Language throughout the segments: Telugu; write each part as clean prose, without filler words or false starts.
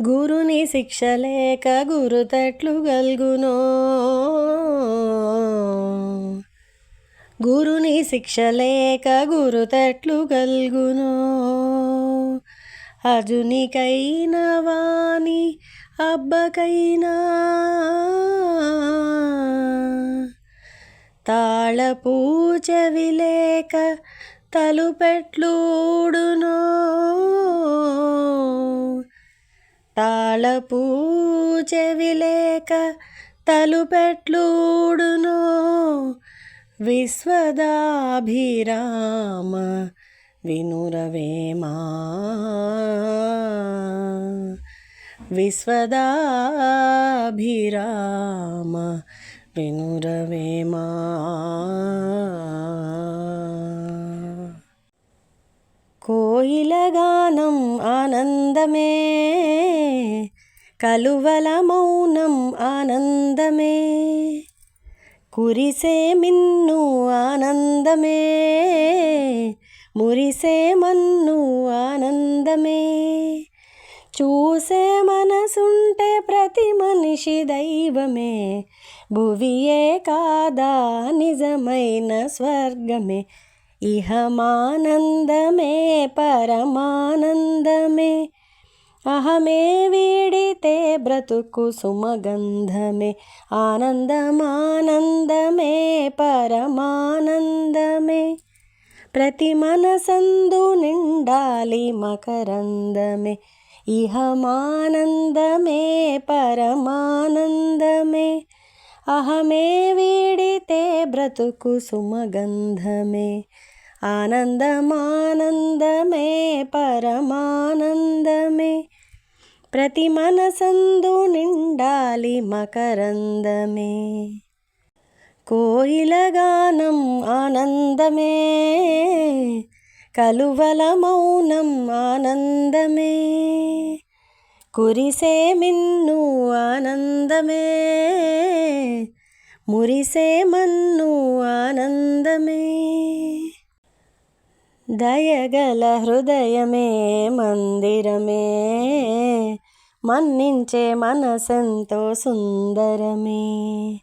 గురుని శిక్ష లేక గురుతట్లు గల్గునో. గురుని శిక్ష లేక గురుతట్లు గల్గునో. అర్జునికైనా వాని అబ్బకైనా తాళపూచెవి లేక తలుపెట్లూడునో. తాళపూచెవి లేక తలుపెట్లూడునో. విశ్వదాభిరామ వినురవేమా. విశ్వదాభిరామ వినురవేమా. కోయిల గానం ఆనందమే, కలువల మౌనం ఆనందమే, కురిసే మిన్ను ఆనందమే, మురిసే మన్ను ఆనందమే. చూసే మనసుంటే ప్రతి మనిషి దైవమే, భువియే కాదా నిజమైన స్వర్గమే. ఇహమానందమే పరమానందమే, అహమే వీడితే బ్రతుకు సుమగంధమే. ఆనందమానందమే పరమానందమే, ప్రతి మనసందు నిండాలి మకరందమే. ఇహమానందమే పరమానందమే, అహమే వీడితే బ్రతుకు సుమగంధమే. ఆనందమానందమే పరమానందమే, ప్రతి మనసందు నిండాలి మకరందమే. కోయిల గానం ఆనందమే, కలువల మౌనం ఆనందమే, కురిసే మిన్ను ఆనందమే, మురిసే మన్ను ఆనందమే. దయగల హృదయమే మందిరమే, మన్నించే మనసెంతో సుందరమే.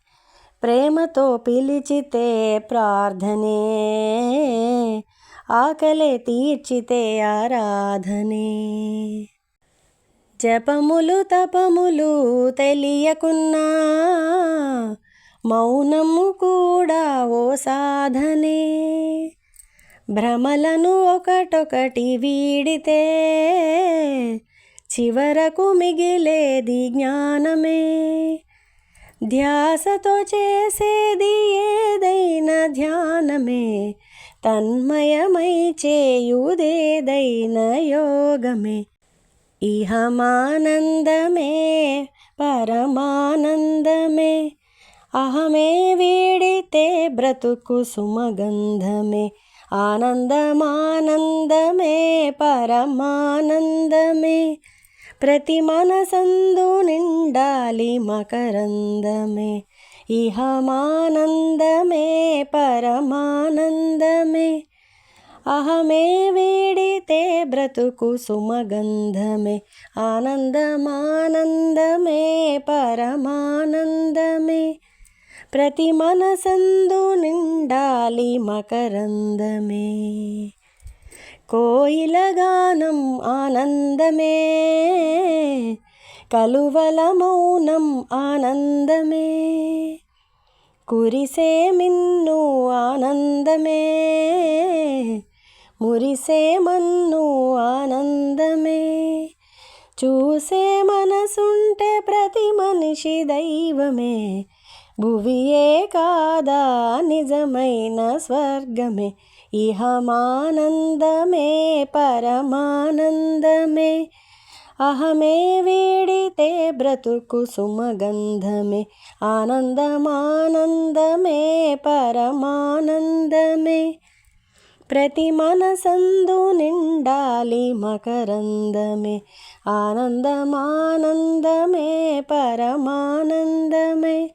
ప్రేమతో పిలిచితే ప్రార్థనే, ఆకలే తీర్చితే ఆరాధనే. జపములు తపములు తెలియకున్నా, మౌనము కూడా ఓ సాధనే. భ్రమలను ఒకటొకటి వీడితే చివరకు మిగిలేది జ్ఞానమే. ధ్యాసతో చేసేది ఏదైనా ధ్యానమే, తన్మయమై చేయుదేదైనా యోగమే. ఇహమానందమే పరమానందమే, అహమే వీడితే బ్రతుకు సుమగంధమే. ఆనందమానందమే పరమానందమే, ప్రతి మనసందు నిండాలి మకరందమే. ఇహమానందమే పరమానందమే, అహమే వీడితే బ్రతుకు సుమగంధమే. ఆనందమానందమే పరమానందమే, ప్రతి మనసందు నిండాలి మకరందమే. కోయిల గానం ఆనందమే, కలువల మౌనం ఆనందమే, కురిసే మిన్ను ఆనందమే, మురిసే మన్ను ఆనందమే. చూసే మనసుంటే ప్రతి మనిషి దైవమే, భువియే కాదా నిజమైన స్వర్గమే. ఇహమానందమే పరమానందమే, అహమే వీడితే బ్రతుకు సుమగంధమే. ఆనందమానందమే పరమానందమే, ప్రతి మనసందు నిండాలి మకరందమే. ఆనందమానందమే పరమానందమే,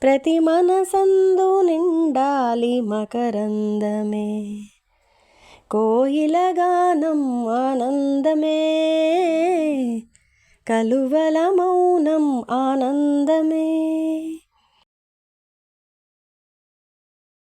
ప్రతి మనసందు నిండాలి మకరందమే. కోయిల గానం ఆనందమే, కలువల మౌనం ఆనందమే.